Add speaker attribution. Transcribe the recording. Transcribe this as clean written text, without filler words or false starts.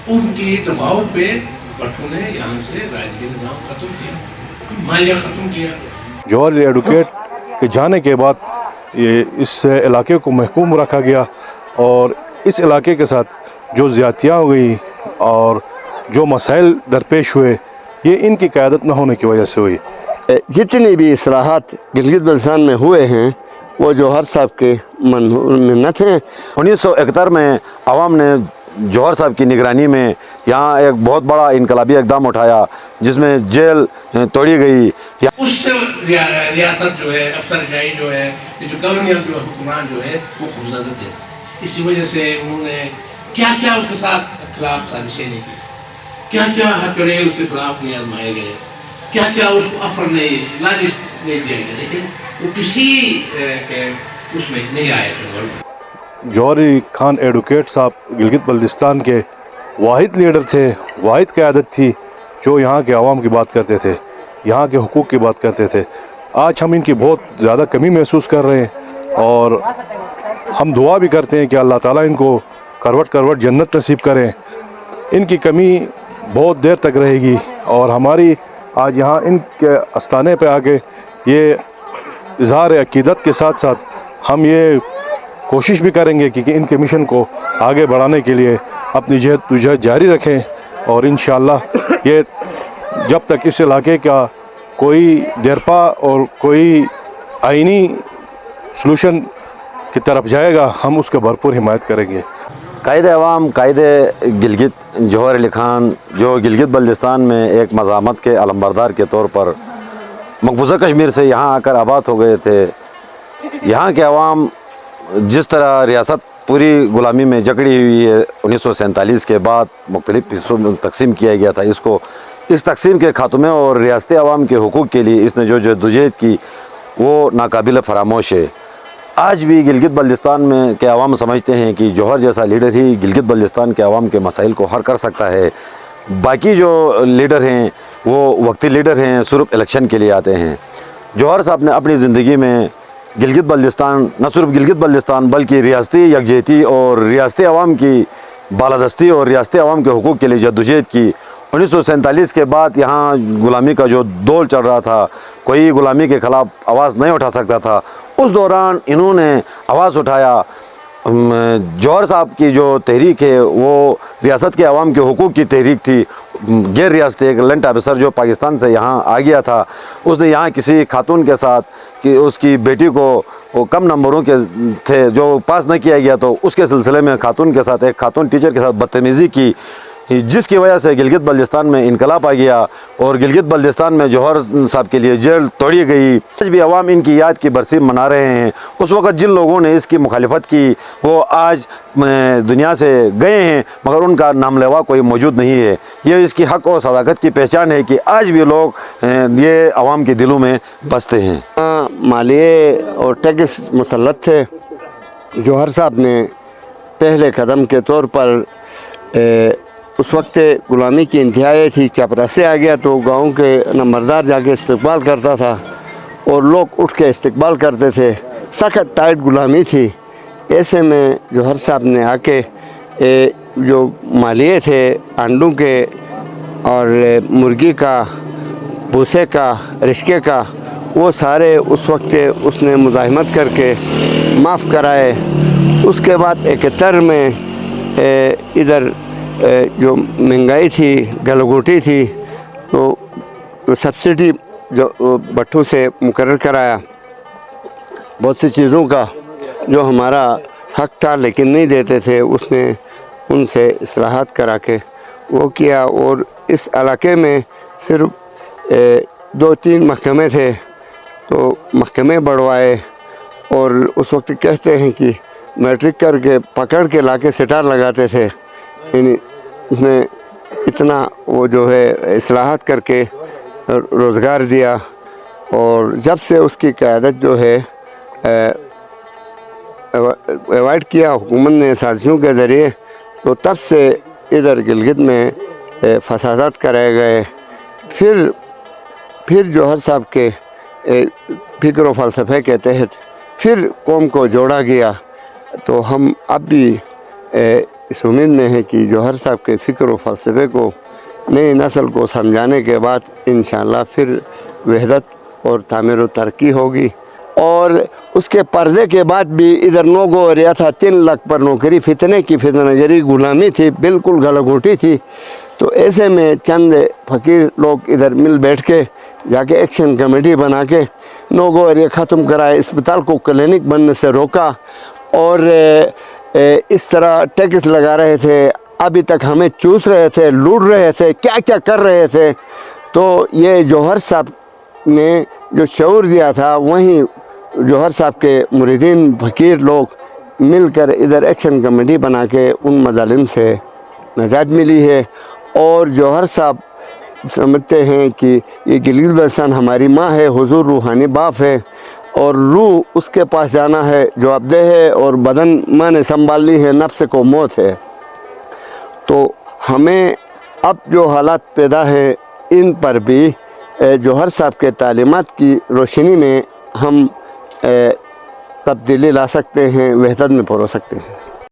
Speaker 1: उनकी दबाव पे भट्टों ने यहाँ से राजकीय निज़ाम ख़त्म किया, मालिया ख़त्म किया।
Speaker 2: जौहर एडवोकेट के जाने के बाद ये इस इलाके को महकूम रखा गया और इस इलाके के साथ जो ज़्यादतियाँ हुई और जो मसाइल दरपेश हुए ये इनकी क़यादत न होने की वजह से हुई।
Speaker 3: जितनी भी इस्लाहात गिलगित बल्तिस्तान में हुए हैं वो जौहर साहब के मिन्नत हैं।
Speaker 4: 1971 में आवाम ने जौहर साहब की निगरानी में यहाँ एक बहुत बड़ा इनकलाबी इक़दाम उठाया जिसमें जेल तोड़ी गई।
Speaker 1: उससे रियासत जो है, अफसरशाही जो है, ये जो कॉलोनियल जो हुक्मरान जो है वो खौफजदा थे। इसी वजह से उन्होंने क्या क्या उसके साथ खिलाफ साजिशें नहीं की, क्या क्या हथकड़े उसके खिलाफ नहीं आजमाए गए, क्या क्या उसको अफर नहीं लाजिश नहीं दिया गया, लेकिन वो किसी के उसमें नहीं आए थे।
Speaker 2: जौहरी खान एडवोकेट साहब गिलगित बल्तिस्तान के वाहिद लीडर थे, वाहिद क़यादत थी जो यहाँ के आवाम की बात करते थे, यहाँ के हुकूक़ की बात करते थे। आज हम इनकी बहुत ज़्यादा कमी महसूस कर रहे हैं और हम दुआ भी करते हैं कि अल्लाह ताला इनको करवट करवट जन्नत नसीब करें। इनकी कमी बहुत देर तक रहेगी और हमारी आज यहाँ इनके आस्थाने पे आके ये इज़हार अक़ीदत के साथ साथ हम ये कोशिश भी करेंगे कि इनके मिशन को आगे बढ़ाने के लिए अपनी जहद जारी रखें और इंशाअल्लाह ये जब तक इस इलाके का कोई देरपा और कोई आइनी सलूशन की तरफ जाएगा हम उसका भरपूर हिमायत करेंगे।
Speaker 4: कायदे अवाम कायदे गिलगित जौहर अली खान जो गिलगित बल्तिस्तान में एक मज़ामत के अलमबरदार के तौर पर मकबूजा कश्मीर से यहाँ आकर आबाद हो गए थे। यहाँ के अवाम जिस तरह रियासत पूरी ग़ुलामी में जकड़ी हुई है, 1947 के बाद मुख्तलिफ़ हिस्सों में तकसीम किया गया था, इसको इस तकसीम के खात्मे और रियासती अवाम के हुकूक़ के लिए इसने जो जद्दोजहद की वो नाकाबिल फ़रामोश है। आज भी गिलगित बल्तिस्तान में के अवाम समझते हैं कि जौहर जैसा लीडर ही गिलगित बल्तिस्तान के अवाम के मसाइल को हल कर सकता है। बाकी जो लीडर हैं वो वक्ती लीडर हैं, सिर्फ इलेक्शन के लिए आते हैं। जौहर साहब ने अपनी ज़िंदगी में गिलगित बल्तिस्तान, न सिर्फ गिलगित बल्तिस्तान बल्कि रियासती यकजहती और रियासती अवाम की बालादस्ती और रियासती अवाम के हुकूक़ के लिए जद्दोजहद की। 1947 के बाद यहाँ ग़ुलामी का जो दौर चल रहा था, कोई ग़ुलामी के ख़िलाफ़ आवाज़ नहीं उठा सकता था, उस दौरान इन्होंने आवाज़ उठाया। जौहर साहब की जो तहरीक है वो रियासत के अवाम के हुकूक़ की तहरीक थी। गैर रियासती एक लंट ऑफिसर जो पाकिस्तान से यहाँ आ गया था, उसने यहाँ किसी खातून के साथ कि उसकी बेटी को वो कम नंबरों के थे जो पास न किया गया, तो उसके सिलसिले में खातून के साथ एक खातून टीचर के साथ बदतमीज़ी की, जिसकी वजह से गिलगित बल्तिस्तान में इनकलाब आ गया और गिलगित बल्तिस्तान में जौहर साहब के लिए जेल तोड़ी गई। आज भी अवाम इनकी याद की बरसी मना रहे हैं। उस वक़्त जिन लोगों ने इसकी मुखालिफत की वो आज दुनिया से गए हैं मगर उनका नाम लेवा कोई मौजूद नहीं है। ये इसकी हक़ और सदाकत की पहचान है कि आज भी लोग ये अवाम के दिलों में बसते हैं।
Speaker 3: मालिये और टैक्स मुसल्लत थे। जौहर साहब ने पहले कदम के तौर पर उस वक्त ग़ुलामी की इंतहाई थी, चपरासी आ गया तो गाँव के नंबरदार जाके इस्तकबाल करता था और लोग उठ के इस्तकबाल करते थे। सख्त टाइट ग़ुलामी थी। ऐसे में जौहर साहब ने आके जो मालिये थे अंडों के और मुर्गी का, भूसे का, रिश्के का, वो सारे उस वक्त उसने मुज़ाहिमत करके माफ़ कराए। उसके बाद 71 में इधर जो महंगाई थी, गलगोटी थी, तो सब्सिडी जो भट्टू से मुकर्रर कराया। बहुत सी चीज़ों का जो हमारा हक़ था लेकिन नहीं देते थे, उसने उनसे इस्लाहात करा के वो किया। और इस इलाके में सिर्फ 2-3 महकमे थे तो महकमे बढ़वाए। और उस वक्त कहते हैं कि मैट्रिक करके पकड़ के लाके सिटार लगाते थे। उसने इतना वो जो है इस्लाहात करके रोज़गार दिया। और जब से उसकी क़यादत जो है अवॉइड किया हुकूमत ने साजिशों के ज़रिए, तो तब से इधर गिलगित में फसादात कराए गए। फिर जौहर साहब के फ़िक्र व फ़लसफ़े के तहत फिर कौम को जोड़ा गया। तो हम अब भी اس امید میں ہیں کہ جوہر صاحب کے فکر و فلسفے کو نئی نسل کو سمجھانے کے بعد انشاءاللہ پھر وحدت اور تعمیر و ترقی ہوگی. اور اس کے پردے کے بعد بھی ادھر نوگو ایریا تھا, 3 لاکھ پر نوکری, فتنے کی فتنہ گری, غلامی تھی, بالکل گھٹی تھی. تو ایسے میں چند فقیر لوگ ادھر مل بیٹھ کے جا کے ایکشن کمیٹی بنا کے نوگو ایریا ختم کرائے, اسپتال کو کلینک بننے سے روکا, اور اس طرح ٹیکس لگا رہے تھے, ابھی تک ہمیں چوس رہے تھے, لوٹ رہے تھے, کیا کیا کر رہے تھے. تو یہ جوہر صاحب نے جو شعور دیا تھا, وہیں جوہر صاحب کے مریدین فقیر لوگ مل کر ادھر ایکشن کمیٹی بنا کے ان مظالم سے نجات ملی ہے. اور جوہر صاحب سمجھتے ہیں کہ یہ گلگت بلتستان ہماری ماں ہے, حضور روحانی باپ ہے, اور روح اس کے پاس جانا ہے جو ابدے ہے, اور بدن ماں نے سنبھالنی ہے, نفس کو موت ہے. تو ہمیں اب جو حالات پیدا ہے ان پر بھی جوہر صاحب کے تعلیمات کی روشنی میں ہم تبدیلی لا سکتے ہیں, وحدت میں پرو سکتے ہیں.